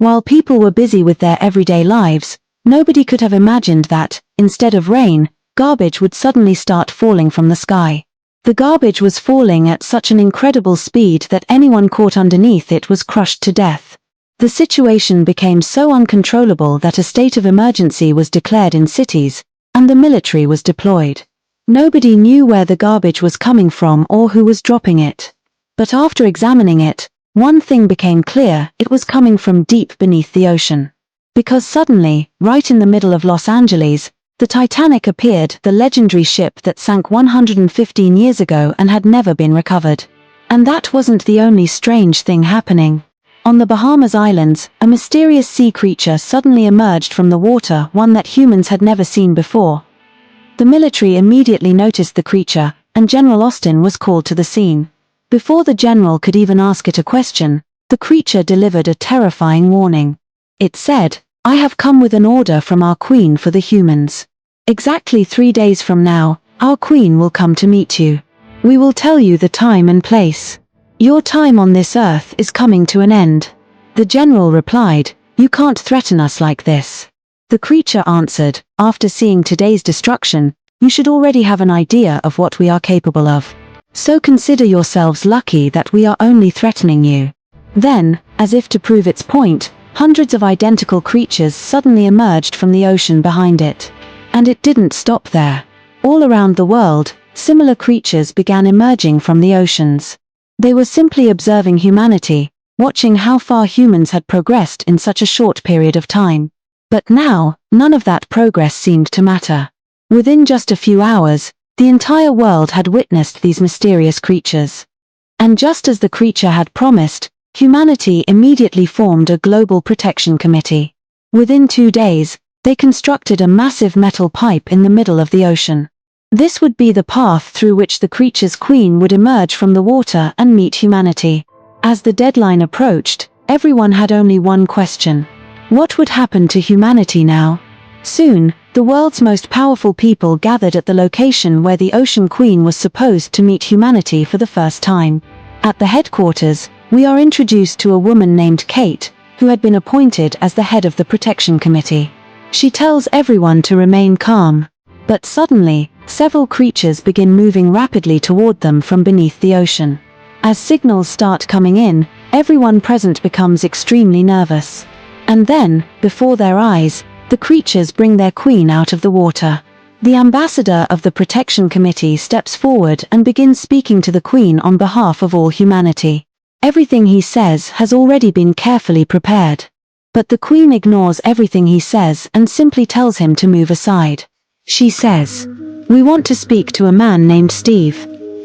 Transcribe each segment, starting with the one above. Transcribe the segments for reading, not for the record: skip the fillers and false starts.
While people were busy with their everyday lives, nobody could have imagined that, instead of rain, garbage would suddenly start falling from the sky. The garbage was falling at such an incredible speed that anyone caught underneath it was crushed to death. The situation became so uncontrollable that a state of emergency was declared in cities, and the military was deployed. Nobody knew where the garbage was coming from or who was dropping it. But after examining it, one thing became clear: it was coming from deep beneath the ocean. Because suddenly, right in the middle of Los Angeles, the Titanic appeared, the legendary ship that sank 115 years ago and had never been recovered. And that wasn't the only strange thing happening. On the Bahamas Islands, a mysterious sea creature suddenly emerged from the water, one that humans had never seen before. The military immediately noticed the creature, and General Austin was called to the scene. Before the general could even ask it a question, the creature delivered a terrifying warning. It said, "I have come with an order from our queen for the humans. Exactly 3 days from now, our queen will come to meet you. We will tell you the time and place. Your time on this earth is coming to an end." The general replied, "You can't threaten us like this." The creature answered, "After seeing today's destruction, you should already have an idea of what we are capable of. So consider yourselves lucky that we are only threatening you." Then, as if to prove its point, hundreds of identical creatures suddenly emerged from the ocean behind it. And it didn't stop there. All around the world, similar creatures began emerging from the oceans. They were simply observing humanity, watching how far humans had progressed in such a short period of time. But now, none of that progress seemed to matter. Within just a few hours, the entire world had witnessed these mysterious creatures. And just as the creature had promised, humanity immediately formed a global protection committee. Within 2 days, they constructed a massive metal pipe in the middle of the ocean. This would be the path through which the creature's queen would emerge from the water and meet humanity. As the deadline approached, everyone had only one question: what would happen to humanity now? Soon, the world's most powerful people gathered at the location where the Ocean Queen was supposed to meet humanity for the first time. At the headquarters, we are introduced to a woman named Kate, who had been appointed as the head of the Protection Committee. She tells everyone to remain calm. But suddenly, several creatures begin moving rapidly toward them from beneath the ocean. As signals start coming in, everyone present becomes extremely nervous. And then, before their eyes, the creatures bring their queen out of the water. The ambassador of the Protection Committee steps forward and begins speaking to the queen on behalf of all humanity. Everything he says has already been carefully prepared. But the queen ignores everything he says and simply tells him to move aside. She says, "We want to speak to a man named Steve."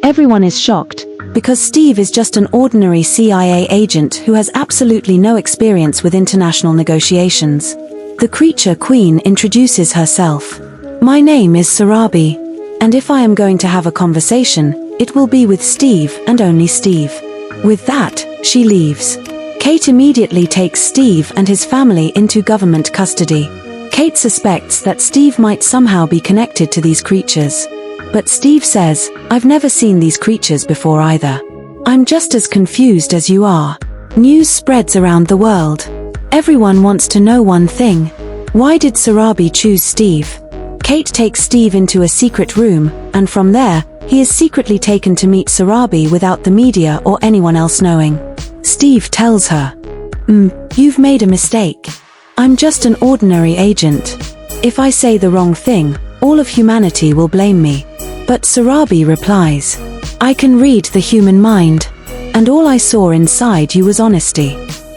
Everyone is shocked, because Steve is just an ordinary CIA agent who has absolutely no experience with international negotiations. The creature queen introduces herself. "My name is Sarabi, and if I am going to have a conversation, it will be with Steve and only Steve." With that, she leaves. Kate immediately takes Steve and his family into government custody. Kate suspects that Steve might somehow be connected to these creatures. But Steve says, "I've never seen these creatures before either. I'm just as confused as you are." News spreads around the world. Everyone wants to know one thing: why did Sarabi choose Steve? Kate takes Steve into a secret room, and from there, he is secretly taken to meet Sarabi without the media or anyone else knowing. Steve tells her, "You've made a mistake. I'm just an ordinary agent. If I say the wrong thing, all of humanity will blame me." But Sarabi replies, "I can read the human mind. And all I saw inside you was honesty."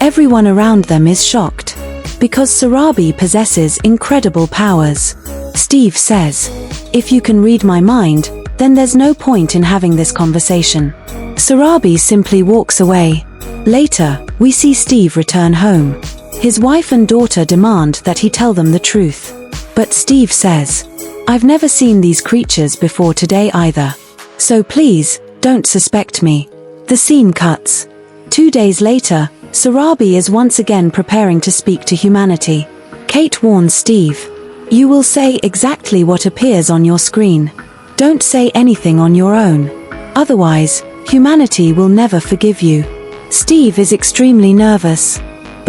Everyone around them is shocked, because Sarabi possesses incredible powers. Steve says, "If you can read my mind, then there's no point in having this conversation." Sarabi simply walks away. Later, we see Steve return home. His wife and daughter demand that he tell them the truth. But Steve says, "I've never seen these creatures before today either. So please, don't suspect me." The scene cuts. 2 days later, Sarabi is once again preparing to speak to humanity. Kate warns Steve, "You will say exactly what appears on your screen. Don't say anything on your own. Otherwise, humanity will never forgive you." Steve is extremely nervous.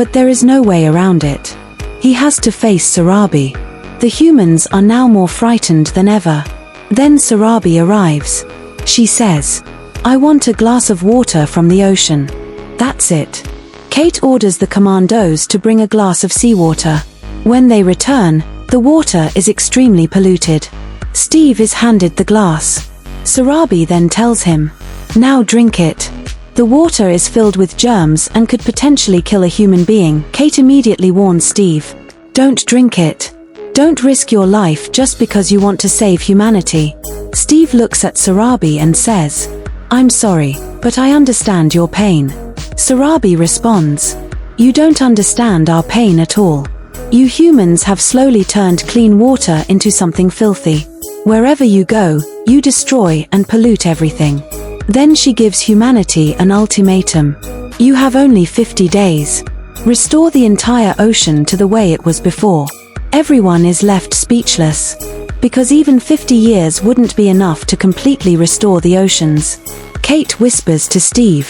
But there is no way around it. He has to face Sarabi. The humans are now more frightened than ever. Then Sarabi arrives. She says, "I want a glass of water from the ocean." That's it. Kate orders the commandos to bring a glass of seawater. When they return, the water is extremely polluted. Steve is handed the glass. Sarabi then tells him, "Now drink it." The water is filled with germs and could potentially kill a human being. Kate immediately warns Steve, "Don't drink it. Don't risk your life just because you want to save humanity." Steve looks at Sarabi and says, "I'm sorry, but I understand your pain." Sarabi responds, "You don't understand our pain at all. You humans have slowly turned clean water into something filthy. Wherever you go, you destroy and pollute everything." Then she gives humanity an ultimatum. "You have only 50 days. Restore the entire ocean to the way it was before." Everyone is left speechless, because even 50 years wouldn't be enough to completely restore the oceans. Kate whispers to Steve,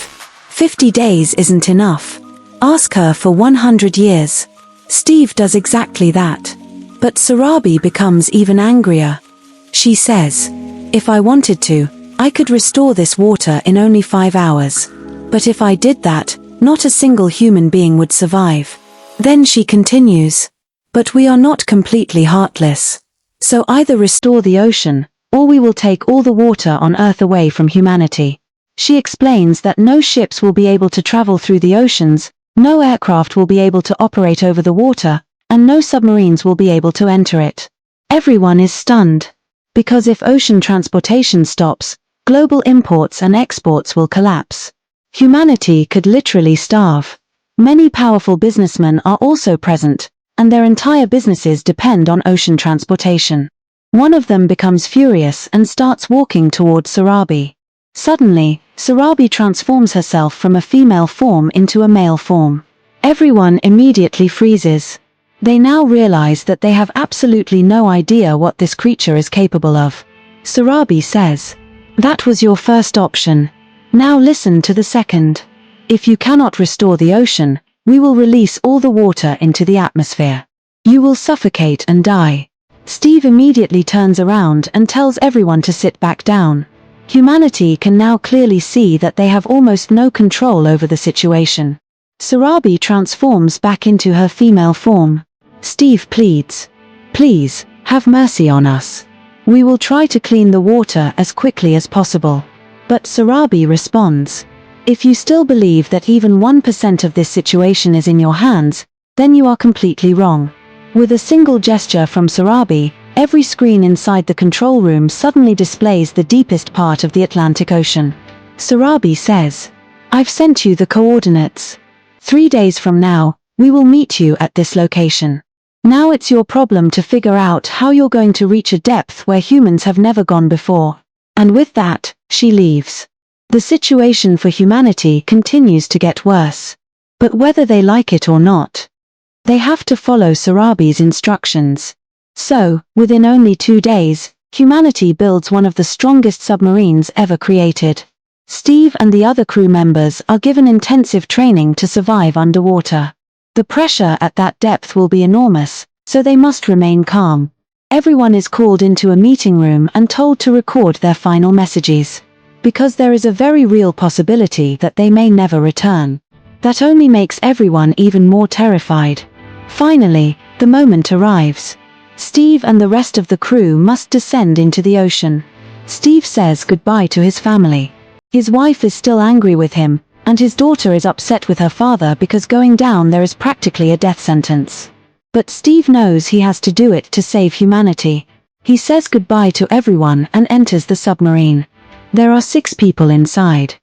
"50 days isn't enough. Ask her for 100 years. Steve does exactly that. But Sarabi becomes even angrier. She says, "If I wanted to, I could restore this water in only 5 hours. But if I did that, not a single human being would survive." Then she continues, "But we are not completely heartless. So either restore the ocean, or we will take all the water on Earth away from humanity." She explains that no ships will be able to travel through the oceans, no aircraft will be able to operate over the water, and no submarines will be able to enter it. Everyone is stunned, because if ocean transportation stops, global imports and exports will collapse. Humanity could literally starve. Many powerful businessmen are also present, and their entire businesses depend on ocean transportation. One of them becomes furious and starts walking towards Sarabi. Suddenly, Sarabi transforms herself from a female form into a male form. Everyone immediately freezes. They now realize that they have absolutely no idea what this creature is capable of. Sarabi says, "That was your first option. Now listen to the second. If you cannot restore the ocean, we will release all the water into the atmosphere. You will suffocate and die." Steve immediately turns around and tells everyone to sit back down. Humanity can now clearly see that they have almost no control over the situation. Sarabi transforms back into her female form. Steve pleads, "Please, have mercy on us. We will try to clean the water as quickly as possible." But Sarabi responds, "If you still believe that even 1% of this situation is in your hands, then you are completely wrong." With a single gesture from Sarabi, every screen inside the control room suddenly displays the deepest part of the Atlantic Ocean. Sarabi says, "I've sent you the coordinates. 3 days from now, we will meet you at this location. Now it's your problem to figure out how you're going to reach a depth where humans have never gone before." And with that, she leaves. The situation for humanity continues to get worse. But whether they like it or not, they have to follow Sarabi's instructions. So, within only 2 days, humanity builds one of the strongest submarines ever created. Steve and the other crew members are given intensive training to survive underwater. The pressure at that depth will be enormous, so they must remain calm. Everyone is called into a meeting room and told to record their final messages, because there is a very real possibility that they may never return. That only makes everyone even more terrified. Finally, the moment arrives. Steve and the rest of the crew must descend into the ocean. Steve says goodbye to his family. His wife is still angry with him, and his daughter is upset with her father because going down there is practically a death sentence. But Steve knows he has to do it to save humanity. He says goodbye to everyone and enters the submarine. There are 6 people inside.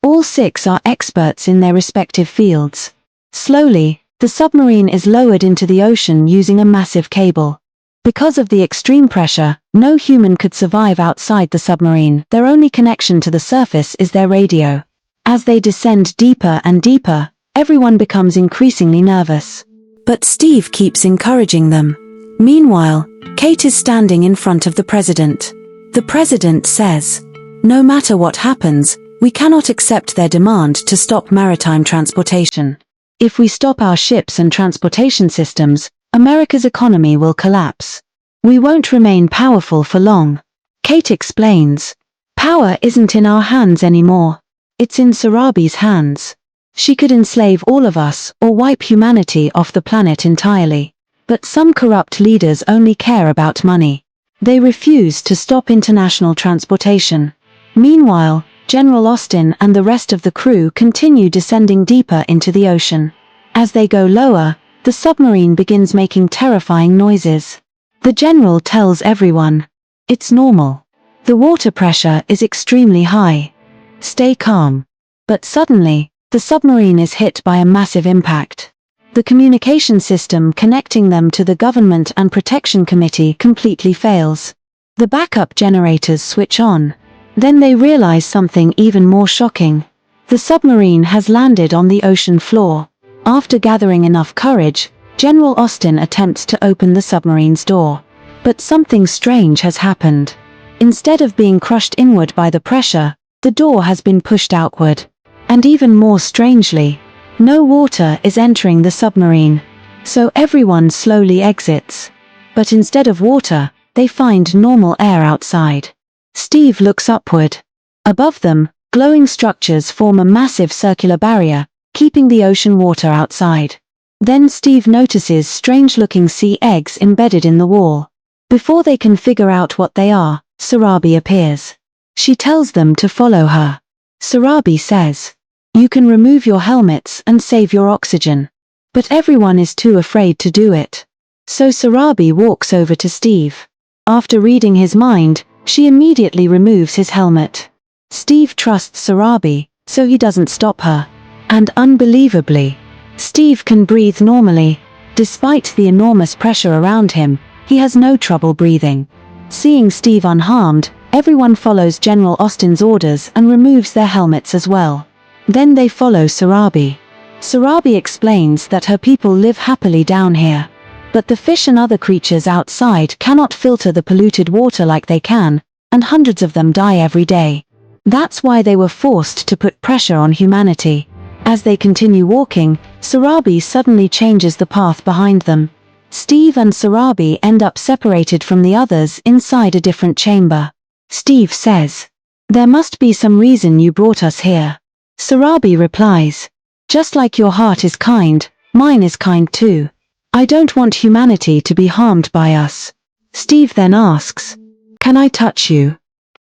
All 6 are experts in their respective fields. Slowly, the submarine is lowered into the ocean using a massive cable. Because of the extreme pressure, no human could survive outside the submarine. Their only connection to the surface is their radio. As they descend deeper and deeper, everyone becomes increasingly nervous. But Steve keeps encouraging them. Meanwhile, Kate is standing in front of the president. The president says, "No matter what happens, we cannot accept their demand to stop maritime transportation. If we stop our ships and transportation systems, America's economy will collapse. We won't remain powerful for long. Kate explains. Power isn't in our hands anymore. It's in Sarabi's hands. She could enslave all of us or wipe humanity off the planet entirely. But some corrupt leaders only care about money. They refuse to stop international transportation. Meanwhile, General Austin and the rest of the crew continue descending deeper into the ocean. As they go lower, the submarine begins making terrifying noises. The general tells everyone, "It's normal. The water pressure is extremely high. Stay calm." But suddenly, the submarine is hit by a massive impact. The communication system connecting them to the Government and Protection Committee completely fails. The backup generators switch on. Then they realize something even more shocking. The submarine has landed on the ocean floor. After gathering enough courage, General Austin attempts to open the submarine's door. But something strange has happened. Instead of being crushed inward by the pressure, the door has been pushed outward. And even more strangely, no water is entering the submarine. So everyone slowly exits. But instead of water, they find normal air outside. Steve looks upward. Above them, glowing structures form a massive circular barrier, keeping the ocean water outside. Then Steve notices strange-looking sea eggs embedded in the wall. Before they can figure out what they are, Sarabi appears. She tells them to follow her. Sarabi says, "You can remove your helmets and save your oxygen." But everyone is too afraid to do it. So Sarabi walks over to Steve. After reading his mind, she immediately removes his helmet. Steve trusts Sarabi, so he doesn't stop her. And unbelievably, Steve can breathe normally. Despite the enormous pressure around him, he has no trouble breathing. Seeing Steve unharmed, everyone follows General Austin's orders and removes their helmets as well. Then they follow Sarabi. Sarabi explains that her people live happily down here. But the fish and other creatures outside cannot filter the polluted water like they can, and hundreds of them die every day. That's why they were forced to put pressure on humanity. As they continue walking, Sarabi suddenly changes the path behind them. Steve and Sarabi end up separated from the others inside a different chamber. Steve says, "There must be some reason you brought us here." Sarabi replies, "Just like your heart is kind, mine is kind too. I don't want humanity to be harmed by us." Steve then asks, "Can I touch you?"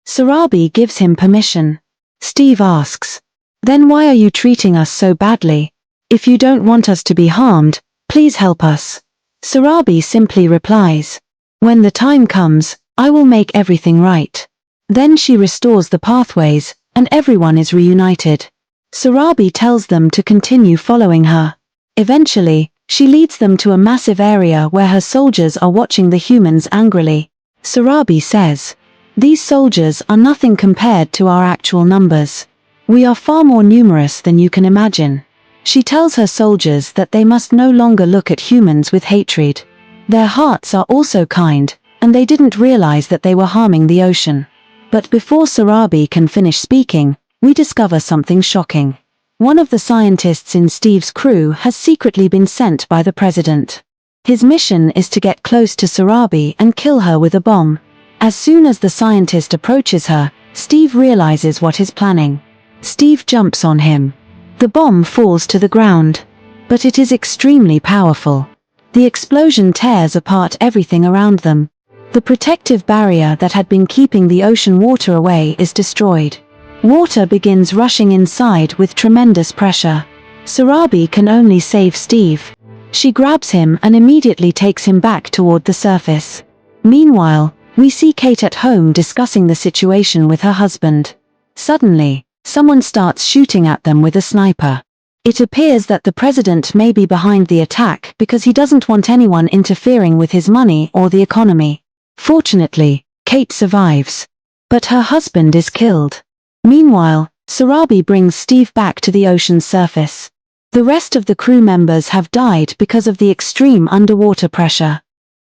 Sarabi gives him permission. Steve asks, "Then why are you treating us so badly? If you don't want us to be harmed, please help us." Sarabi simply replies, "When the time comes, I will make everything right." Then she restores the pathways, and everyone is reunited. Sarabi tells them to continue following her. Eventually, she leads them to a massive area where her soldiers are watching the humans angrily. Sarabi says, "These soldiers are nothing compared to our actual numbers. We are far more numerous than you can imagine." She tells her soldiers that they must no longer look at humans with hatred. Their hearts are also kind, and they didn't realize that they were harming the ocean. But before Sarabi can finish speaking, we discover something shocking. One of the scientists in Steve's crew has secretly been sent by the president. His mission is to get close to Sarabi and kill her with a bomb. As soon as the scientist approaches her, Steve realizes what he's planning. Steve jumps on him. The bomb falls to the ground. But it is extremely powerful. The explosion tears apart everything around them. The protective barrier that had been keeping the ocean water away is destroyed. Water begins rushing inside with tremendous pressure. Sarabi can only save Steve. She grabs him and immediately takes him back toward the surface. Meanwhile, we see Kate at home discussing the situation with her husband. Suddenly, someone starts shooting at them with a sniper. It appears that the president may be behind the attack because he doesn't want anyone interfering with his money or the economy. Fortunately, Kate survives. But her husband is killed. Meanwhile, Sarabi brings Steve back to the ocean's surface. The rest of the crew members have died because of the extreme underwater pressure.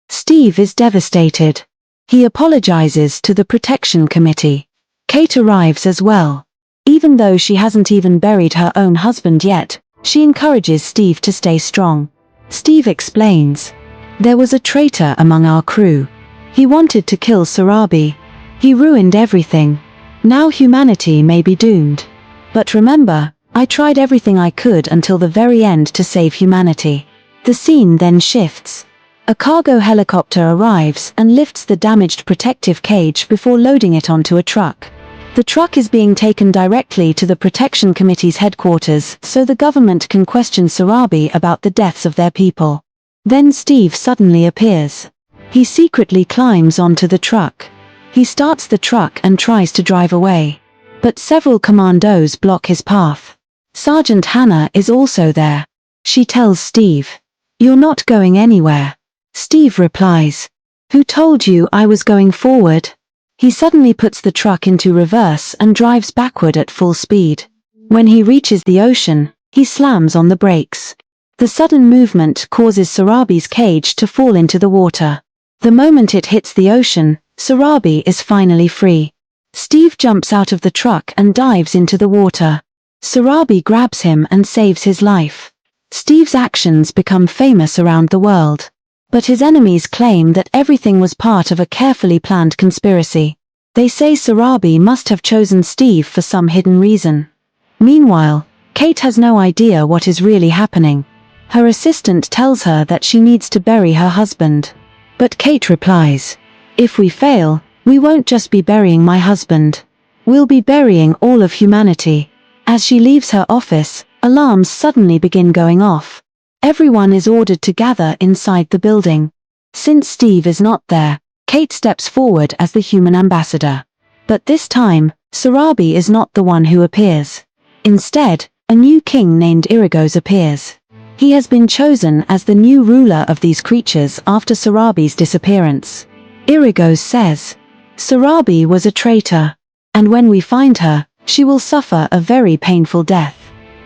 Steve is devastated. He apologizes to the protection committee. Kate arrives as well. Even though she hasn't even buried her own husband yet, She encourages Steve to stay strong. Steve explains, "There was a traitor among our crew. He wanted to kill Sarabi. He ruined everything. Now humanity may be doomed. But remember, I tried everything I could until the very end to save humanity." The scene then shifts. A cargo helicopter arrives and lifts the damaged protective cage before loading it onto a truck. The truck is being taken directly to the Protection Committee's headquarters so the government can question Sarabi about the deaths of their people. Then Steve suddenly appears. He secretly climbs onto the truck. He starts the truck and tries to drive away. But several commandos block his path. Sergeant Hannah is also there. She tells Steve, "You're not going anywhere." Steve replies, "Who told you I was going forward?" He suddenly puts the truck into reverse and drives backward at full speed. When he reaches the ocean, he slams on the brakes. The sudden movement causes Sarabi's cage to fall into the water. The moment it hits the ocean, Sarabi is finally free. Steve jumps out of the truck and dives into the water. Sarabi grabs him and saves his life. Steve's actions become famous around the world. But his enemies claim that everything was part of a carefully planned conspiracy. They say Sarabi must have chosen Steve for some hidden reason. Meanwhile, Kate has no idea what is really happening. Her assistant tells her that she needs to bury her husband. But Kate replies, "If we fail, we won't just be burying my husband. We'll be burying all of humanity." As she leaves her office, alarms suddenly begin going off. Everyone is ordered to gather inside the building. Since Steve is not there, Kate steps forward as the human ambassador. But this time, Sarabi is not the one who appears. Instead, a new king named Irigos appears. He has been chosen as the new ruler of these creatures after Sarabi's disappearance. Irigos says, "Sarabi was a traitor, and when we find her, she will suffer a very painful death."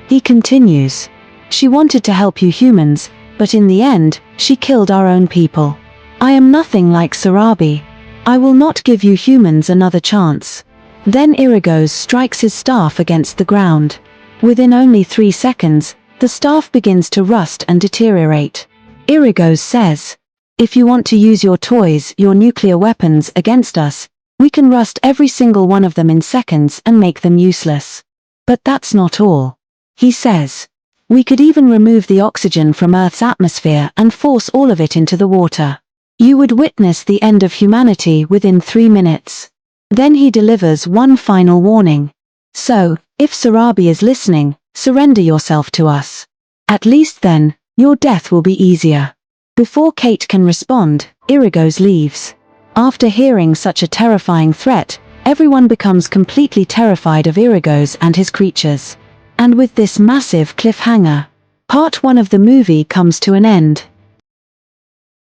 He continues, "She wanted to help you humans, but in the end, she killed our own people. I am nothing like Sarabi. I will not give you humans another chance." Then Irigos strikes his staff against the ground. Within only 3 seconds, the staff begins to rust and deteriorate. Irigos says, "If you want to use your toys, your nuclear weapons against us, we can rust every single one of them in seconds and make them useless. But that's not all." He says, "We could even remove the oxygen from Earth's atmosphere and force all of it into the water. You would witness the end of humanity within 3 minutes. Then he delivers one final warning. "So, if Sarabi is listening, surrender yourself to us. At least then, your death will be easier." Before Kate can respond, Irigos leaves. After hearing such a terrifying threat, everyone becomes completely terrified of Irigos and his creatures. And with this massive cliffhanger, part 1 of the movie comes to an end.